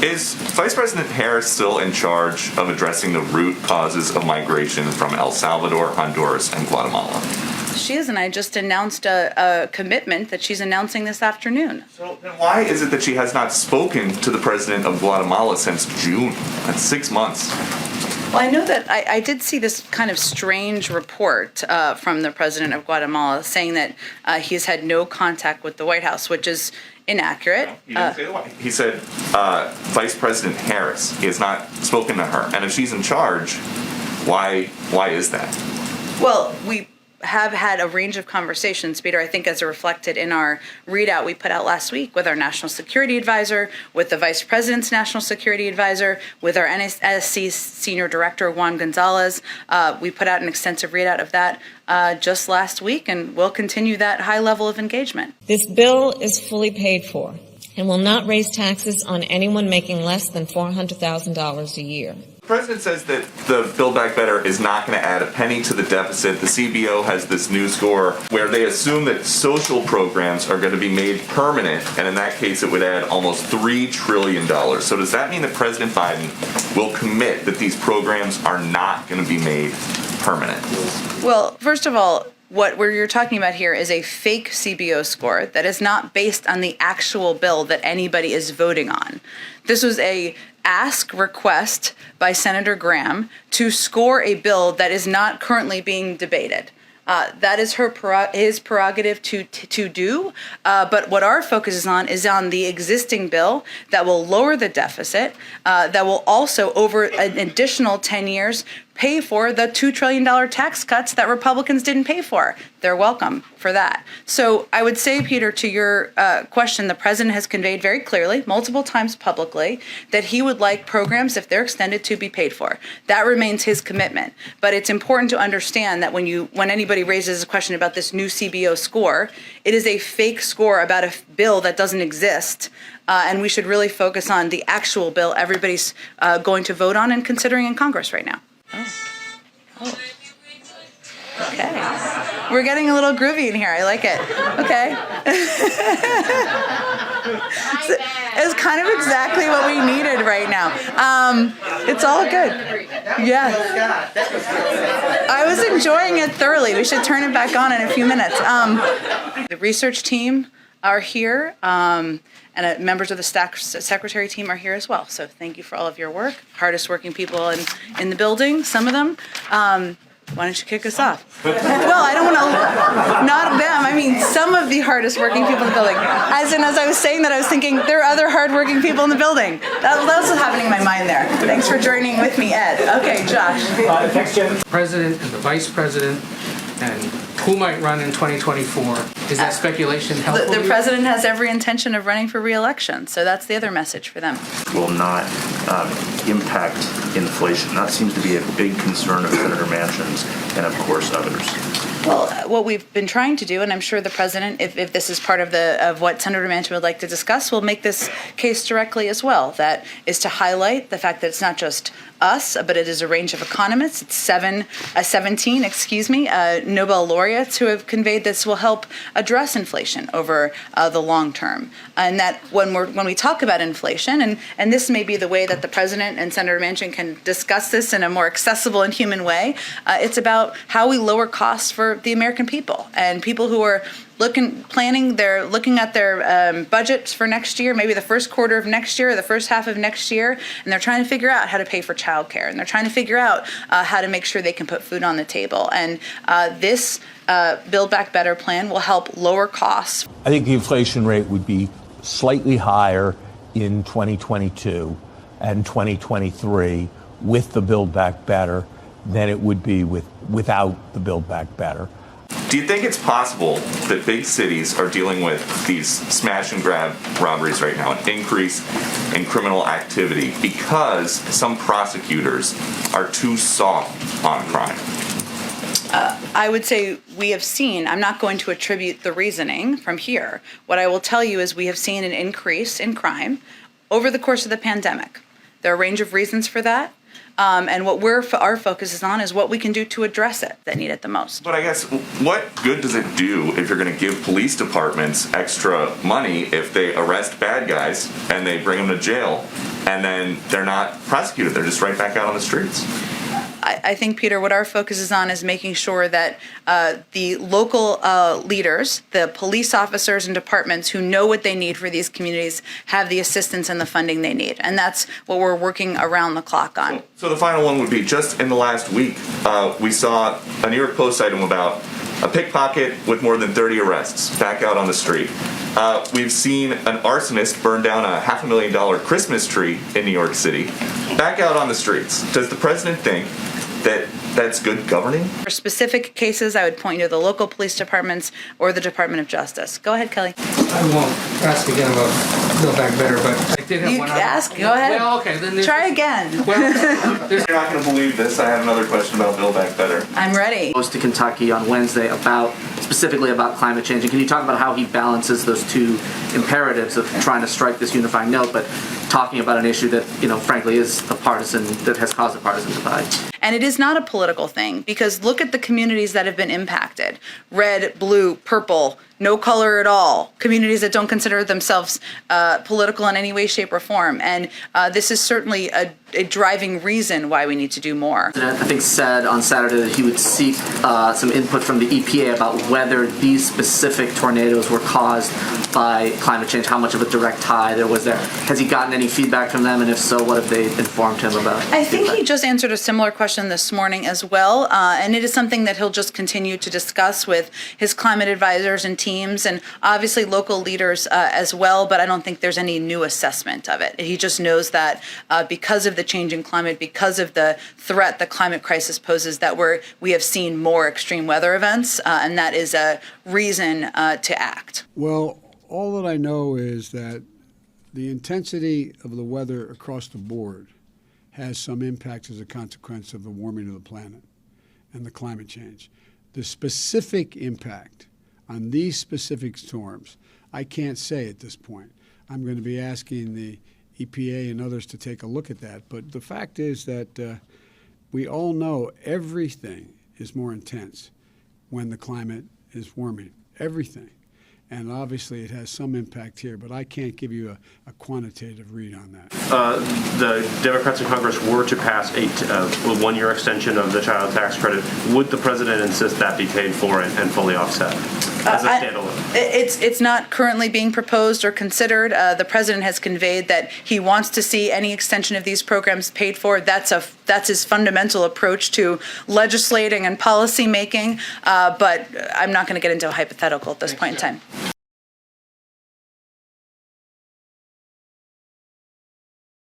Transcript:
Is Vice President Harris still in charge of addressing the root causes of migration from El Salvador, Honduras, and Guatemala? She is, and I just announced a commitment that she's announcing this afternoon. So then why is it that she has not spoken to the president of Guatemala since June? That's 6 months. Well, I know that I did see this kind of strange report from the president of Guatemala saying that he's had no contact with the White House, which is inaccurate. He didn't say the White House. He said Vice President Harris. He has not spoken to her. And if she's in charge, why is that? Well, we have had a range of conversations, Peter, I think as reflected in our readout we put out last week with our National Security Advisor, with the Vice President's National Security Advisor, with our NSC Senior Director, Juan Gonzalez. We put out an extensive readout of that just last week, and we'll continue that high level of engagement. This bill is fully paid for and will not raise taxes on anyone making less than $400,000 a year. The president says that the Build Back Better is not going to add a penny to the deficit. The CBO has this new score where they assume that social programs are going to be made permanent, and in that case it would add almost $3 trillion. So does that mean that President Biden will commit that these programs are not going to be made permanent? Well, first of all, what you're talking about here is a fake CBO score that is not based on the actual bill that anybody is voting on. This was a request by Senator Graham to score a bill that is not currently being debated. That is his prerogative to do. But what our focus is on the existing bill that will lower the deficit, that will also, over an additional 10 years, pay for the $2 trillion tax cuts that Republicans didn't pay for. They're welcome for that. So I would say, Peter, to your question, the president has conveyed very clearly, multiple times publicly, that he would like programs, if they're extended, to be paid for. That remains his commitment. But it's important to understand that when anybody raises a question about this new CBO score, it is a fake score about a bill that doesn't exist. And we should really focus on the actual bill everybody's going to vote on and considering in Congress right now. Oh. Okay. We're getting a little groovy in here. I like it. Okay. So, it's kind of exactly what we needed right now. It's all good. Yeah. I was enjoying it thoroughly. We should turn it back on in a few minutes. The research team are here. And members of the secretary team are here as well. So thank you for all of your work. Hardest working people in the building, some of them. Why don't you kick us off? Well, I don't want to, not them. I mean, some of the hardest working people in the building. As I was saying that, I was thinking there are other hardworking people in the building. That was what's happening in my mind there. Thanks for joining with me, Ed. Okay, Josh. Thanks, Jen. President and the vice president and who might run in 2024. Is that speculation helpful? The president has every intention of running for re-election, so that's the other message for them. Will not impact inflation. That seems to be a big concern of Senator Manchin's and, of course, others. Well, what we've been trying to do, and I'm sure the president, if this is part of what Senator Manchin would like to discuss, will make this case directly as well. That is to highlight the fact that it's not just us, but it is a range of economists. It's 17 Nobel laureates who have conveyed this will help address inflation over the long term. And that when we talk about inflation, and this may be the way that the president and Senator Manchin can discuss this in a more accessible and human way, it's about how we lower costs for the American people and people who are looking at their budgets for next year, maybe the first quarter of next year or the first half of next year, and they're trying to figure out how to pay for childcare, and they're trying to figure out how to make sure they can put food on the table. And this Build Back Better plan will help lower costs. I think the inflation rate would be slightly higher in 2022 and 2023 with the Build Back Better than it would be without the Build Back Better. Do you think it's possible that big cities are dealing with these smash and grab robberies right now, an increase in criminal activity because some prosecutors are too soft on crime? I would say we have seen, I'm not going to attribute the reasoning from here. What I will tell you is we have seen an increase in crime over the course of the pandemic. There are a range of reasons for that. And what our focus is on is what we can do to address it that need it the most. But I guess what good does it do if you're going to give police departments extra money if they arrest bad guys and they bring them to jail and then they're not prosecuted. They're just right back out on the streets. I think, Peter, what our focus is on is making sure that the local leaders, the police officers and departments who know what they need for these communities have the assistance and the funding they need. And that's what we're working around the clock on. So the final one would be, just in the last week, we saw a New York Post item about a pickpocket with more than 30 arrests back out on the street. We've seen an arsonist burn down a $500,000 Christmas tree in New York City back out on the streets. Does the president think that that's good governing? For specific cases, I would point you to the local police departments or the Department of Justice. Go ahead, Kelly. I won't ask again about Build Back Better, but I did have You one. ask. Go ahead. Well, okay, then Try again. Well, You're not going to believe this. I have another question about Build Back Better. I'm ready. Goes to Kentucky on Wednesday specifically about climate change. And can you talk about how he balances those two imperatives of trying to strike this unifying note, but talking about an issue that, frankly, that has caused a partisan divide? And it is not a political thing, because look at the communities that have been impacted. Red, blue, purple, no color at all. Communities that don't consider themselves political in any way, shape, or form. And this is certainly a driving reason why we need to do more. I think said on Saturday that he would seek some input from the EPA about whether these specific tornadoes were caused by climate change, how much of a direct tie there was there. Has he gotten any feedback from them, and if so, what have they informed him about? I think he just answered a similar question this morning as well, and it is something that he'll just continue to discuss with his climate advisors and teams, and obviously local leaders as well, but I don't think there's any new assessment of it. He just knows that because of the changing climate, because of the threat the climate crisis poses, that we have seen more extreme weather events, and that is a reason to act. Well, all that I know is that the intensity of the weather across the board has some impacts as a consequence of the warming of the planet and the climate change. The specific impact on these specific storms, I can't say at this point. I'm going to be asking the EPA and others to take a look at that. But the fact is that we all know everything is more intense when the climate is warming. Everything. And obviously it has some impact here, but I can't give you a quantitative read on that. The Democrats in Congress were to pass a one-year extension of the child tax credit. Would the president insist that be paid for and fully offset as a standalone? It's not currently being proposed or considered. The president has conveyed that he wants to see any extension of these programs paid for. That's his fundamental approach to legislating and policy making. But I'm not going to get into a hypothetical at this point in time.